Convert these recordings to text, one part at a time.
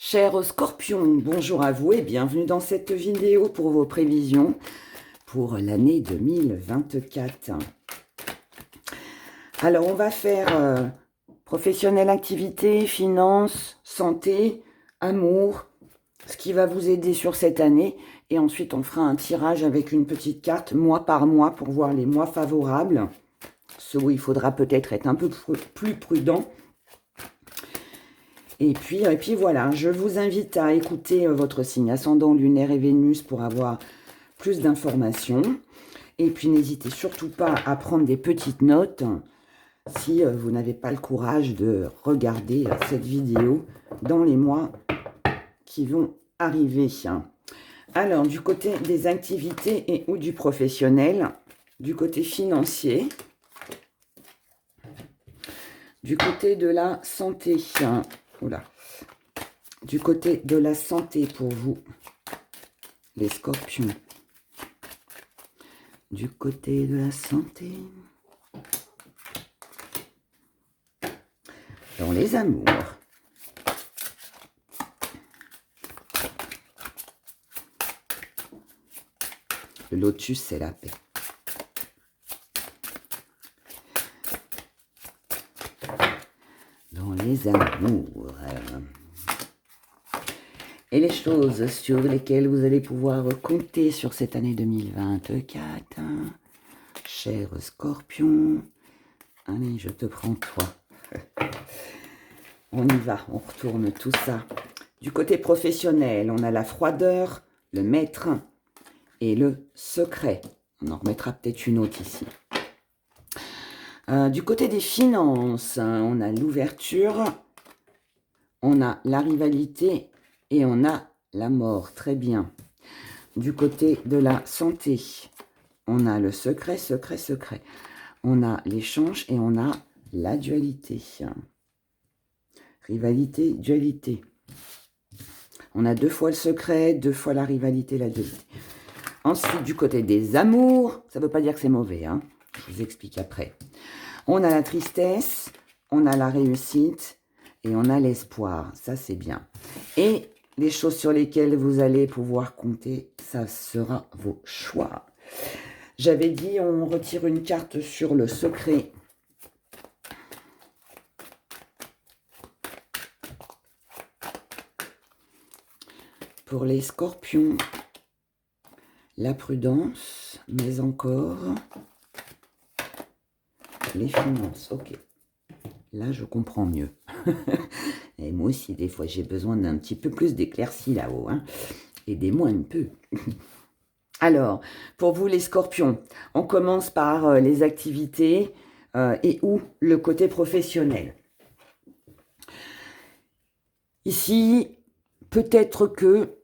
Chers scorpions, bonjour à vous et bienvenue dans cette vidéo pour vos prévisions pour l'année 2024. Alors, on va faire professionnel, activité, finances, santé, amour, ce qui va vous aider sur cette année. Et ensuite, on fera un tirage avec une petite carte mois par mois pour voir les mois favorables. Ceux où il faudra peut-être être un peu plus prudent. Et puis voilà, je vous invite à écouter votre signe ascendant, lunaire et Vénus pour avoir plus d'informations. Et puis n'hésitez surtout pas à prendre des petites notes si vous n'avez pas le courage de regarder cette vidéo dans les mois qui vont arriver. Alors, du côté des activités et ou du professionnel, du côté financier, du côté de la santé, oula. Du côté de la santé pour vous, les scorpions. Du côté de la santé. Dans les amours. Le lotus, c'est la paix. Dans les amours. Et les choses sur lesquelles vous allez pouvoir compter sur cette année 2024. Cher Scorpion. Allez, je te prends toi. On y va, on retourne tout ça. Du côté professionnel, on a la froideur, le maître et le secret. On en remettra peut-être une autre ici. Du côté des finances, on a l'ouverture, on a la rivalité et on a la mort. Très bien. Du côté de la santé, on a le secret, secret, secret. On a l'échange et on a la dualité. Rivalité, dualité. On a 2 fois le secret, 2 fois la rivalité, la dualité. Ensuite, du côté des amours, ça ne veut pas dire que c'est mauvais, hein. Je vous explique après. On a la tristesse, on a la réussite et on a l'espoir. Ça, c'est bien. Et les choses sur lesquelles vous allez pouvoir compter, ça sera vos choix. J'avais dit, on retire une carte sur le secret. Pour les scorpions, la prudence, mais encore les finances. Ok, là je comprends mieux. Et moi aussi, des fois, j'ai besoin d'un petit peu plus d'éclaircie là-haut. Hein. Aidez-moi un peu. Alors, pour vous les scorpions, on commence par les activités et ou le côté professionnel. Ici, peut-être que,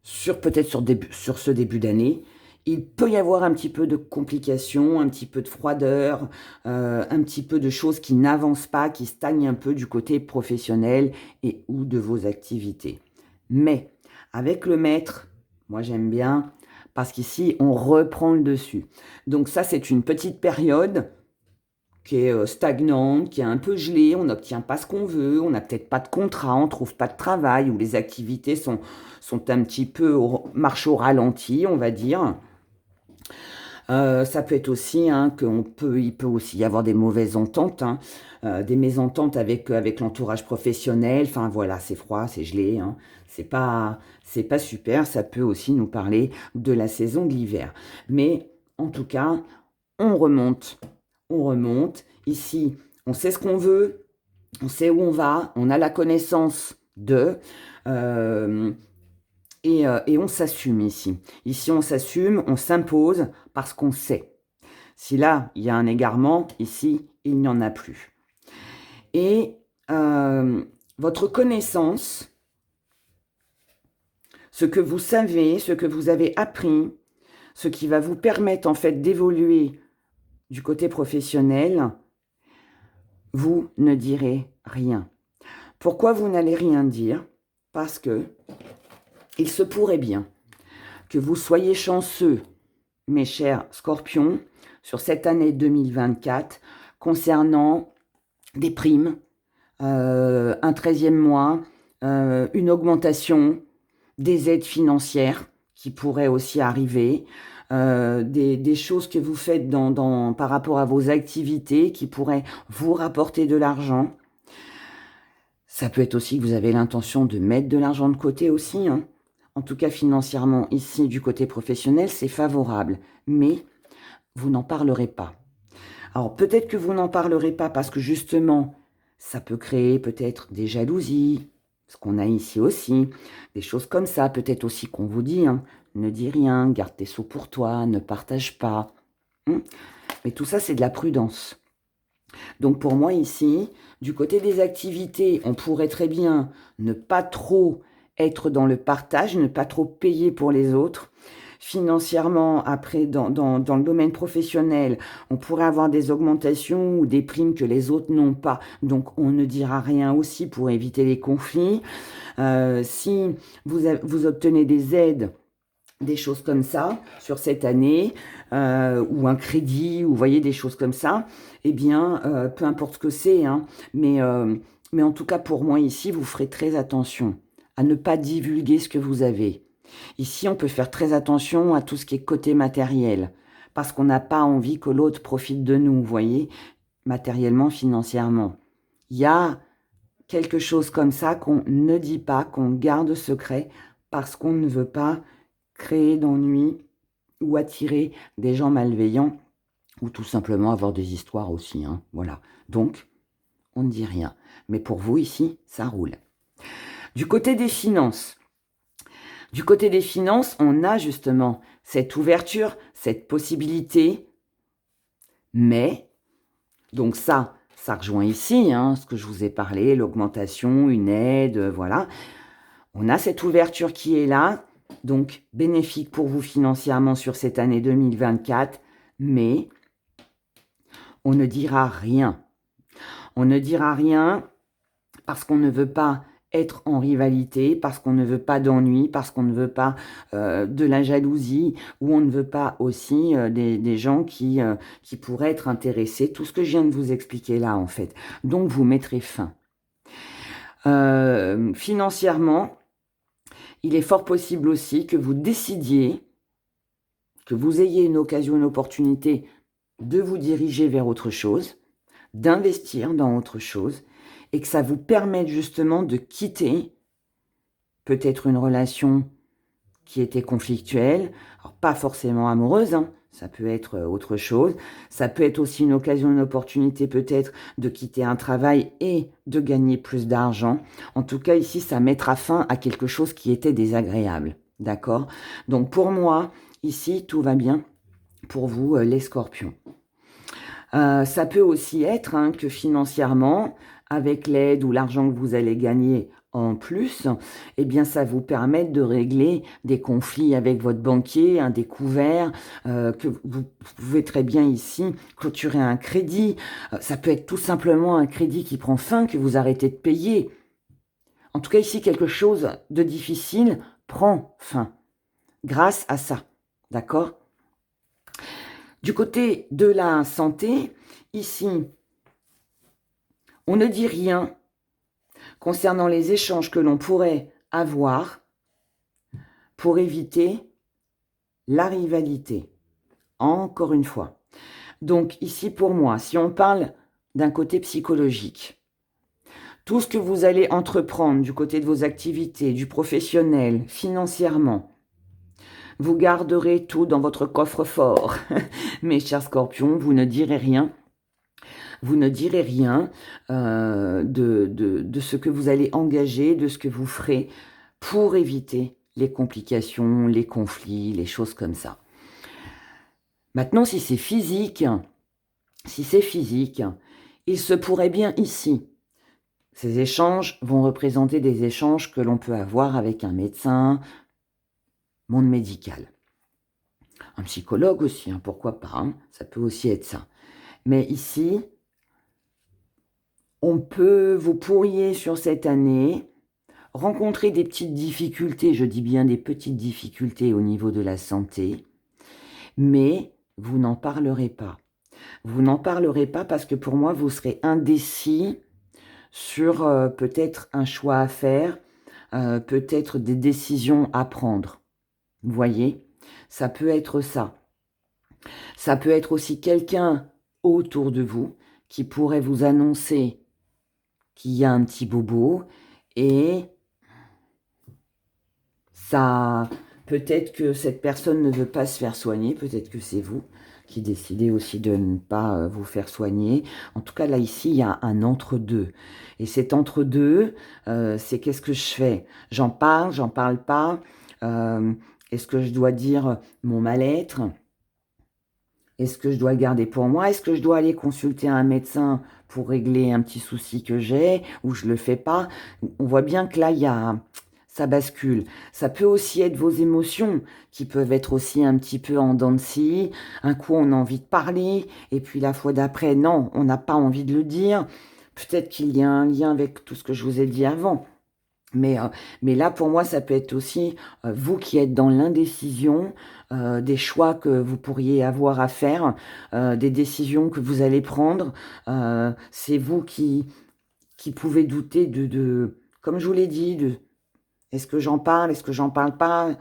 sur ce début d'année, il peut y avoir un petit peu de complications, un petit peu de froideur, un petit peu de choses qui n'avancent pas, qui stagnent un peu du côté professionnel et ou de vos activités. Mais avec le maître, moi j'aime bien, parce qu'ici on reprend le dessus. Donc ça c'est une petite période qui est stagnante, qui est un peu gelée, on n'obtient pas ce qu'on veut, on n'a peut-être pas de contrat, on ne trouve pas de travail, ou les activités sont un petit peu marche au ralenti, on va dire. Ça peut être aussi il peut aussi y avoir des mauvaises ententes, des mésententes avec l'entourage professionnel. Enfin voilà, c'est froid, c'est gelé, c'est pas super. Ça peut aussi nous parler de la saison de l'hiver. Mais en tout cas, on remonte. Ici, on sait ce qu'on veut, on sait où on va, on a la connaissance de. Et on s'assume ici. Ici, on s'assume, on s'impose parce qu'on sait. Si là, il y a un égarement, ici, il n'y en a plus. Et votre connaissance, ce que vous savez, ce que vous avez appris, ce qui va vous permettre en fait d'évoluer du côté professionnel, vous ne direz rien. Pourquoi vous n'allez rien dire? Parce que il se pourrait bien que vous soyez chanceux, mes chers scorpions, sur cette année 2024, concernant des primes, un 13e mois, une augmentation, des aides financières qui pourraient aussi arriver, des choses que vous faites par rapport à vos activités qui pourraient vous rapporter de l'argent. Ça peut être aussi que vous avez l'intention de mettre de l'argent de côté aussi, hein. En tout cas, financièrement, ici, du côté professionnel, c'est favorable. Mais vous n'en parlerez pas. Alors, peut-être que vous n'en parlerez pas parce que justement, ça peut créer peut-être des jalousies, ce qu'on a ici aussi, des choses comme ça. Peut-être aussi qu'on vous dit, hein, ne dis rien, garde tes sous pour toi, ne partage pas. Mais tout ça, c'est de la prudence. Donc pour moi ici, du côté des activités, on pourrait très bien ne pas trop être dans le partage, ne pas trop payer pour les autres. Financièrement, après, dans le domaine professionnel, on pourrait avoir des augmentations ou des primes que les autres n'ont pas. Donc on ne dira rien aussi pour éviter les conflits. Si vous obtenez des aides, des choses comme ça sur cette année, ou un crédit, ou vous voyez des choses comme ça, eh bien, peu importe ce que c'est, hein, mais en tout cas pour moi ici, vous ferez très attention à ne pas divulguer ce que vous avez. Ici, on peut faire très attention à tout ce qui est côté matériel, parce qu'on n'a pas envie que l'autre profite de nous, vous voyez, matériellement, financièrement. Il y a quelque chose comme ça qu'on ne dit pas, qu'on garde secret, parce qu'on ne veut pas créer d'ennui ou attirer des gens malveillants ou tout simplement avoir des histoires aussi, hein, voilà. Donc, on ne dit rien. Mais pour vous, ici, ça roule. Du côté des finances, on a justement cette ouverture, cette possibilité, mais, donc ça rejoint ici, hein, ce que je vous ai parlé, l'augmentation, une aide, voilà. On a cette ouverture qui est là, donc bénéfique pour vous financièrement sur cette année 2024, mais on ne dira rien. On ne dira rien parce qu'on ne veut pas être en rivalité, parce qu'on ne veut pas d'ennui, parce qu'on ne veut pas de la jalousie, ou on ne veut pas aussi des gens qui pourraient être intéressés. Tout ce que je viens de vous expliquer là, en fait. Donc, vous mettrez fin. Financièrement, il est fort possible aussi que vous décidiez, que vous ayez une occasion, une opportunité de vous diriger vers autre chose, d'investir dans autre chose, et que ça vous permette justement de quitter peut-être une relation qui était conflictuelle, alors pas forcément amoureuse, hein, ça peut être autre chose, ça peut être aussi une occasion, une opportunité peut-être de quitter un travail et de gagner plus d'argent. En tout cas, ici, ça mettra fin à quelque chose qui était désagréable, d'accord? Donc pour moi, ici, tout va bien pour vous, les scorpions. Ça peut aussi être hein, que financièrement, avec l'aide ou l'argent que vous allez gagner en plus, eh bien, ça vous permet de régler des conflits avec votre banquier, un découvert, que vous pouvez très bien ici clôturer un crédit. Ça peut être tout simplement un crédit qui prend fin, que vous arrêtez de payer. En tout cas, ici, quelque chose de difficile prend fin grâce à ça. D'accord ? Du côté de la santé, ici, on ne dit rien concernant les échanges que l'on pourrait avoir pour éviter la rivalité. Encore une fois. Donc ici, pour moi, si on parle d'un côté psychologique, tout ce que vous allez entreprendre du côté de vos activités, du professionnel, financièrement, vous garderez tout dans votre coffre-fort. Mes chers scorpions, vous ne direz rien. Vous ne direz rien de ce que vous allez engager, de ce que vous ferez pour éviter les complications, les conflits, les choses comme ça. Maintenant, si c'est physique, il se pourrait bien ici. Ces échanges vont représenter des échanges que l'on peut avoir avec un médecin, monde médical. Un psychologue aussi, hein, pourquoi pas, hein, ça peut aussi être ça. Mais ici, vous pourriez sur cette année rencontrer des petites difficultés, je dis bien des petites difficultés au niveau de la santé, mais vous n'en parlerez pas. Vous n'en parlerez pas parce que pour moi, vous serez indécis sur peut-être un choix à faire, peut-être des décisions à prendre. Vous voyez? Ça peut être ça. Ça peut être aussi quelqu'un autour de vous qui pourrait vous annoncer qu'il y a un petit bobo et ça, peut-être que cette personne ne veut pas se faire soigner, peut-être que c'est vous qui décidez aussi de ne pas vous faire soigner. En tout cas, là, ici, il y a un entre-deux. Et cet entre-deux, c'est qu'est-ce que je fais? J'en parle pas. Est-ce que je dois dire mon mal-être? Est-ce que je dois le garder pour moi? Est-ce que je dois aller consulter un médecin pour régler un petit souci que j'ai ou je le fais pas? On voit bien que là, ça bascule. Ça peut aussi être vos émotions qui peuvent être aussi un petit peu en dents de scie. Un coup, on a envie de parler et puis la fois d'après, non, on n'a pas envie de le dire. Peut-être qu'il y a un lien avec tout ce que je vous ai dit avant. Mais là, pour moi, ça peut être aussi vous qui êtes dans l'indécision, des choix que vous pourriez avoir à faire, des décisions que vous allez prendre. C'est vous qui pouvez douter comme je vous l'ai dit, est-ce que j'en parle, est-ce que j'en parle pas?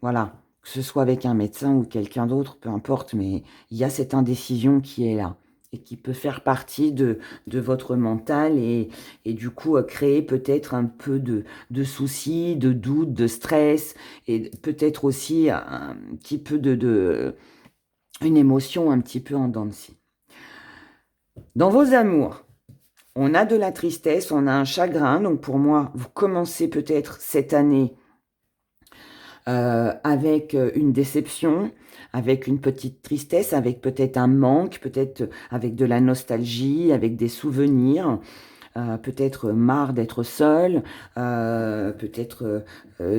Voilà, que ce soit avec un médecin ou quelqu'un d'autre, peu importe, mais il y a cette indécision qui est là et qui peut faire partie de votre mental et du coup créer peut-être un peu de soucis, de doutes, de stress et peut-être aussi un petit peu une émotion un petit peu en dents de scie. Dans vos amours, on a de la tristesse, on a un chagrin, donc pour moi, vous commencez peut-être cette année avec une déception, avec une petite tristesse, avec peut-être un manque, peut-être avec de la nostalgie, avec des souvenirs, peut-être marre d'être seul, peut-être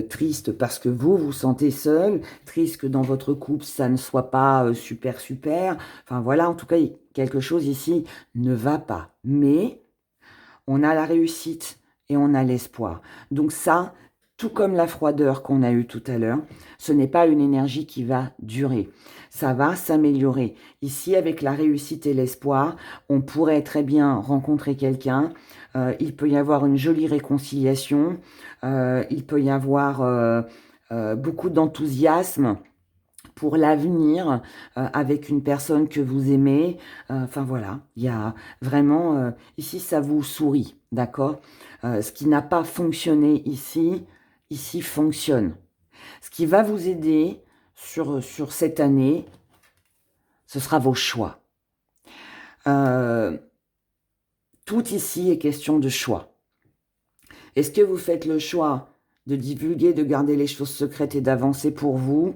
triste parce que vous vous sentez seul, triste que dans votre couple ça ne soit pas super super. Enfin voilà, en tout cas quelque chose ici ne va pas. Mais on a la réussite et on a l'espoir. Donc ça, tout comme la froideur qu'on a eue tout à l'heure, ce n'est pas une énergie qui va durer. Ça va s'améliorer. Ici, avec la réussite et l'espoir, on pourrait très bien rencontrer quelqu'un. Il peut y avoir une jolie réconciliation. Il peut y avoir beaucoup d'enthousiasme pour l'avenir avec une personne que vous aimez. Enfin voilà, il y a vraiment... ici, ça vous sourit, d'accord? Ce qui n'a pas fonctionné ici, ici fonctionne. Ce qui va vous aider sur cette année, ce sera vos choix. Tout ici est question de choix. Est-ce que vous faites le choix de divulguer, de garder les choses secrètes et d'avancer pour vous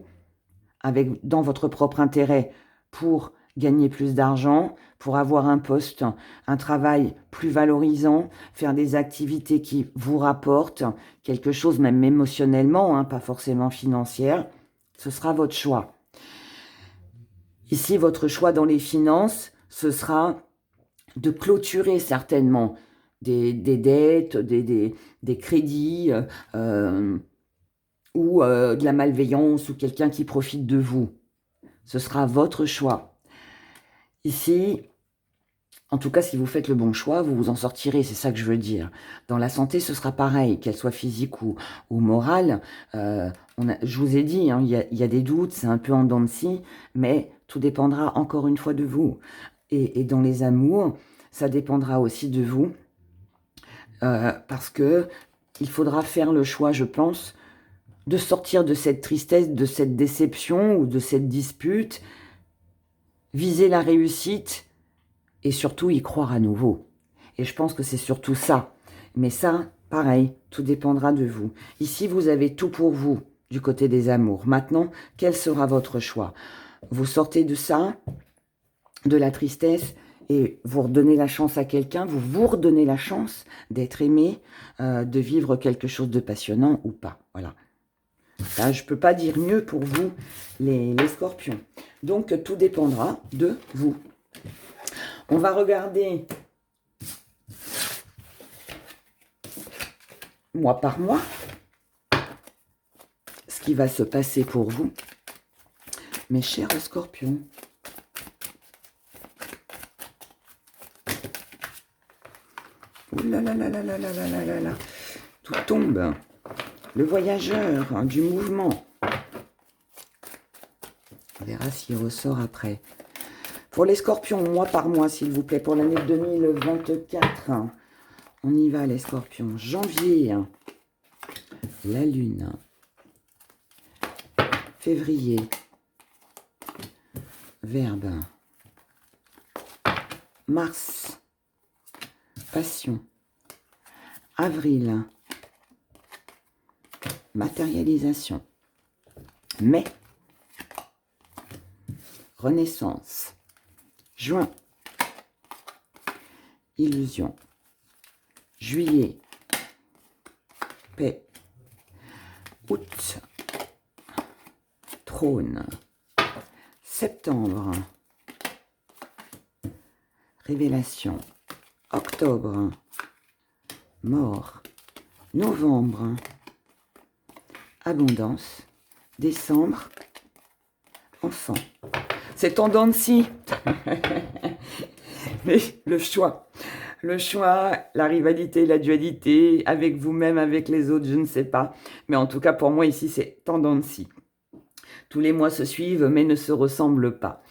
dans votre propre intérêt pour gagner plus d'argent, pour avoir un poste, un travail plus valorisant, faire des activités qui vous rapportent quelque chose, même émotionnellement, pas forcément financière, ce sera votre choix. Ici, votre choix dans les finances, ce sera de clôturer certainement des dettes, des crédits, ou de la malveillance ou quelqu'un qui profite de vous. Ce sera votre choix. Ici, en tout cas, si vous faites le bon choix, vous vous en sortirez, c'est ça que je veux dire. Dans la santé, ce sera pareil, qu'elle soit physique ou morale. Je vous ai dit, il y a des doutes, c'est un peu en dents de scie, mais tout dépendra encore une fois de vous. Et dans les amours, ça dépendra aussi de vous, parce que il faudra faire le choix, je pense, de sortir de cette tristesse, de cette déception ou de cette dispute, viser la réussite et surtout y croire à nouveau. Et je pense que c'est surtout ça. Mais ça, pareil, tout dépendra de vous. Ici, vous avez tout pour vous du côté des amours. Maintenant, quel sera votre choix? Vous sortez de ça, de la tristesse, et vous redonnez la chance à quelqu'un, vous vous redonnez la chance d'être aimé, de vivre quelque chose de passionnant ou pas. Voilà. Là, je ne peux pas dire mieux pour vous, les scorpions. Donc, tout dépendra de vous. On va regarder mois par mois ce qui va se passer pour vous, mes chers scorpions. Ouh là là là là là là là là là là. Tout tombe. Le voyageur, hein, du mouvement. On verra s'il ressort après. Pour les scorpions, mois par mois, s'il vous plaît, pour l'année 2024. On y va, les scorpions. Janvier, la lune. Février, verbe. Mars, passion. Avril, matérialisation. Mai, renaissance. Juin, illusion. Juillet, paix. Août, trône. Septembre, révélation. Octobre, mort. Novembre, abondance. Décembre, enfant. C'est en dents de scie. Mais le choix, la rivalité, la dualité, avec vous-même, avec les autres, je ne sais pas. Mais en tout cas, pour moi, ici, c'est en dents de scie. Tous les mois se suivent, mais ne se ressemblent pas.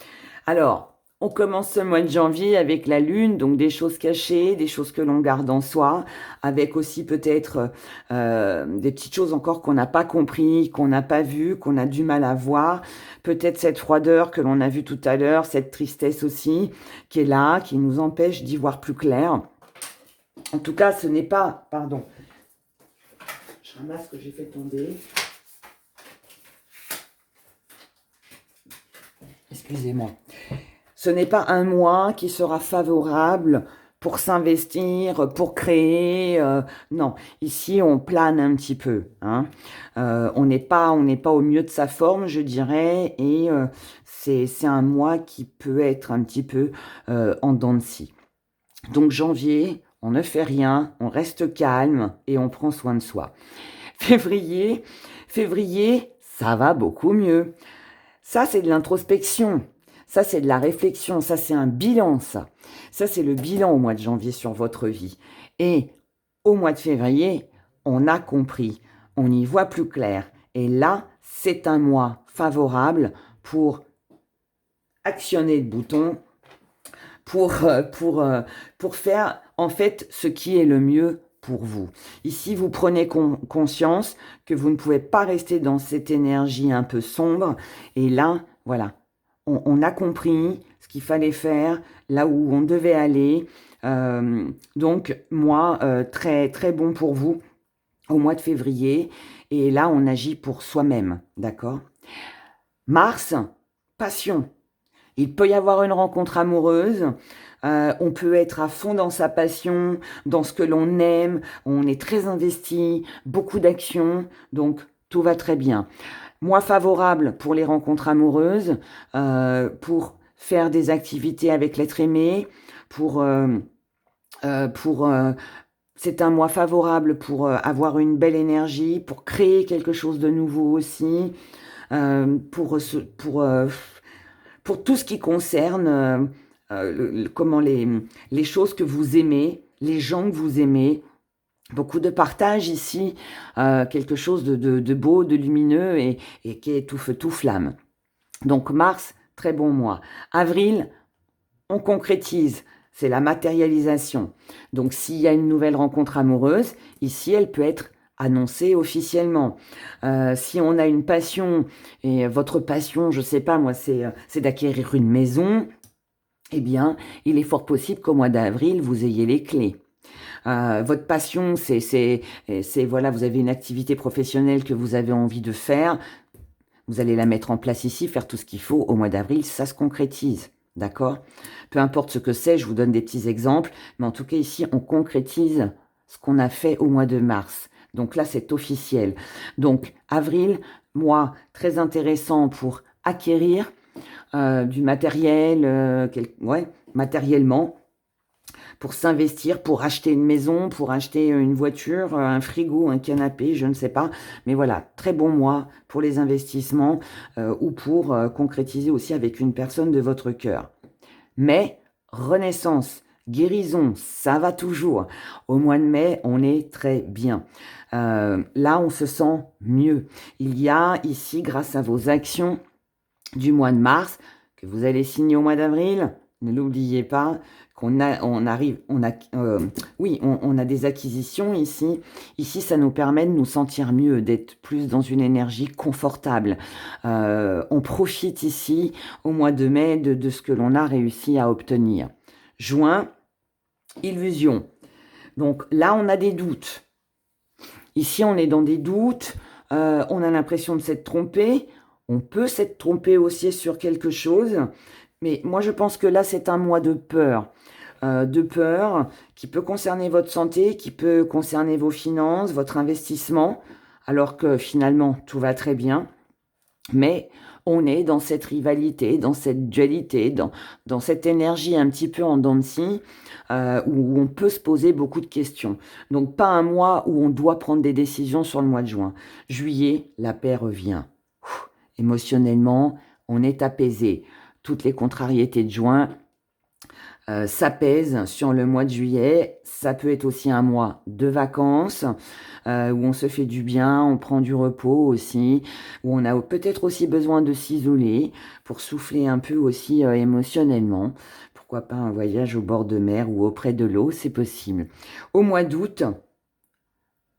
Alors, on commence ce mois de janvier avec la lune, donc des choses cachées, des choses que l'on garde en soi, avec aussi peut-être des petites choses encore qu'on n'a pas compris, qu'on n'a pas vu, qu'on a du mal à voir. Peut-être cette froideur que l'on a vue tout à l'heure, cette tristesse aussi, qui est là, qui nous empêche d'y voir plus clair. En tout cas, ce n'est pas... Pardon. Je ramasse ce que j'ai fait tomber. Excusez-moi. Ce n'est pas un mois qui sera favorable pour s'investir, pour créer. Non, ici, on plane un petit peu. Hein. On n'est pas au mieux de sa forme, je dirais. Et c'est un mois qui peut être un petit peu en dents de scie. Donc, janvier, on ne fait rien, on reste calme et on prend soin de soi. Février, ça va beaucoup mieux. Ça, c'est de l'introspection. Ça, c'est de la réflexion. Ça, c'est un bilan, ça. Ça, c'est le bilan au mois de janvier sur votre vie. Et au mois de février, on a compris. On y voit plus clair. Et là, c'est un mois favorable pour actionner le bouton, pour faire, en fait, ce qui est le mieux pour vous. Ici, vous prenez conscience que vous ne pouvez pas rester dans cette énergie un peu sombre. Et là, voilà. On a compris ce qu'il fallait faire, là où on devait aller. Donc, moi, très, très bon pour vous au mois de février. Et là, on agit pour soi-même, d'accord? Mars, passion. Il peut y avoir une rencontre amoureuse. On peut être à fond dans sa passion, dans ce que l'on aime. On est très investi, beaucoup d'actions. Donc, tout va très bien. Mois favorable pour les rencontres amoureuses, pour faire des activités avec l'être aimé, c'est un mois favorable pour avoir une belle énergie, pour créer quelque chose de nouveau aussi, pour tout ce qui concerne comment les choses que vous aimez, les gens que vous aimez. Beaucoup de partage ici, quelque chose de beau, de lumineux et qui est tout feu, tout flamme. Donc Mars, très bon mois. Avril, on concrétise, c'est la matérialisation. Donc s'il y a une nouvelle rencontre amoureuse, ici elle peut être annoncée officiellement. Si on a une passion, et votre passion, je sais pas moi, c'est d'acquérir une maison, eh bien, il est fort possible qu'au mois d'avril, vous ayez les clés. Votre passion, c'est voilà, vous avez une activité professionnelle que vous avez envie de faire, vous allez la mettre en place ici, faire tout ce qu'il faut. Au mois d'avril, ça se concrétise, d'accord? Peu importe ce que c'est, je vous donne des petits exemples, mais en tout cas ici, on concrétise ce qu'on a fait au mois de mars. Donc là, c'est officiel. Donc avril, mois très intéressant pour acquérir du matériel, matériellement, pour s'investir, pour acheter une maison, pour acheter une voiture, un frigo, un canapé, je ne sais pas. Mais voilà, très bon mois pour les investissements ou pour concrétiser aussi avec une personne de votre cœur. Mais renaissance, guérison, ça va toujours. Au mois de mai, on est très bien. Là, on se sent mieux. Il y a ici, grâce à vos actions du mois de mars, que vous allez signer au mois d'avril, ne l'oubliez pas, on a des acquisitions ici. Ici, ça nous permet de nous sentir mieux, d'être plus dans une énergie confortable. On profite ici, au mois de mai, de ce que l'on a réussi à obtenir. Juin, illusion. Donc là, on a des doutes. Ici, on est dans des doutes. On a l'impression de s'être trompé. On peut s'être trompé aussi sur quelque chose. Mais moi, je pense que là, c'est un mois de peur. De peur qui peut concerner votre santé, qui peut concerner vos finances, votre investissement, alors que finalement, tout va très bien. Mais on est dans cette rivalité, dans cette dualité, dans cette énergie un petit peu en dents de scie, où on peut se poser beaucoup de questions. Donc pas un mois où on doit prendre des décisions sur le mois de juin. Juillet, la paix revient. Émotionnellement, on est apaisé. Toutes les contrariétés de juin s'apaisent sur le mois de juillet. Ça peut être aussi un mois de vacances, où on se fait du bien, on prend du repos aussi, où on a peut-être aussi besoin de s'isoler pour souffler un peu aussi émotionnellement. Pourquoi pas un voyage au bord de mer ou auprès de l'eau, c'est possible. Au mois d'août,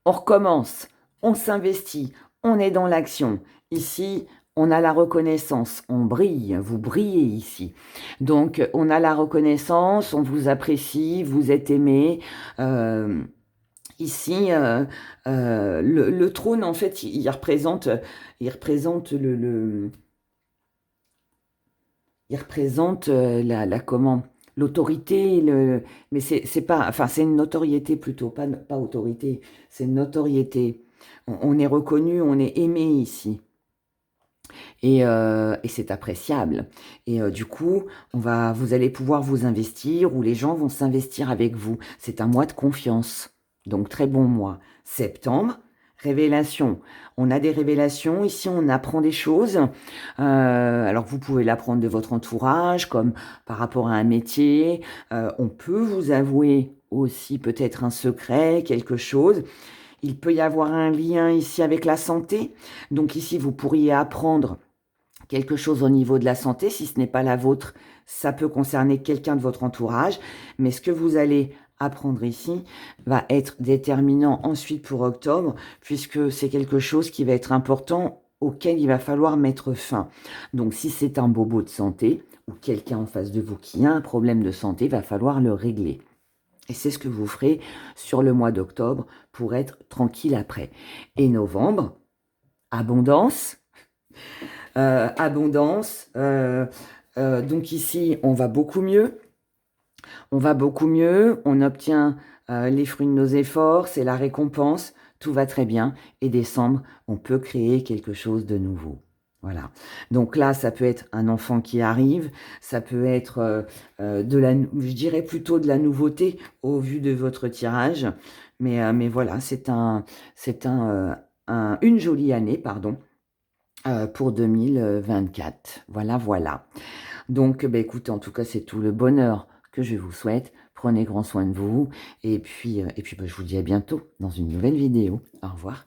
on recommence, on s'investit, on est dans l'action. Ici, on a la reconnaissance, on brille, vous brillez ici. Donc, on a la reconnaissance, on vous apprécie, vous êtes aimé. Ici, le trône, en fait, il représente comment, l'autorité, mais c'est pas, enfin, c'est une notoriété plutôt, pas autorité, c'est une notoriété. On est reconnu, on est aimé ici. Et c'est appréciable. Et du coup, vous allez pouvoir vous investir ou les gens vont s'investir avec vous. C'est un mois de confiance. Donc, très bon mois. Septembre, révélation. On a des révélations. Ici, on apprend des choses. Alors, vous pouvez l'apprendre de votre entourage, comme par rapport à un métier. On peut vous avouer aussi peut-être un secret, quelque chose. Il peut y avoir un lien ici avec la santé. Donc ici, vous pourriez apprendre quelque chose au niveau de la santé. Si ce n'est pas la vôtre, ça peut concerner quelqu'un de votre entourage. Mais ce que vous allez apprendre ici va être déterminant ensuite pour octobre, puisque c'est quelque chose qui va être important, auquel il va falloir mettre fin. Donc si c'est un bobo de santé, ou quelqu'un en face de vous qui a un problème de santé, il va falloir le régler. Et c'est ce que vous ferez sur le mois d'octobre pour être tranquille après. Et novembre, abondance. Abondance. Donc ici, on va beaucoup mieux. On va beaucoup mieux. On obtient les fruits de nos efforts. C'est la récompense. Tout va très bien. Et décembre, on peut créer quelque chose de nouveau. Voilà. Donc là, ça peut être un enfant qui arrive, ça peut être je dirais plutôt de la nouveauté au vu de votre tirage. Mais voilà, c'est une jolie année, pardon, pour 2024. Voilà, voilà. Donc, bah, écoutez, en tout cas, c'est tout le bonheur que je vous souhaite. Prenez grand soin de vous. Et puis bah, je vous dis à bientôt dans une nouvelle vidéo. Au revoir.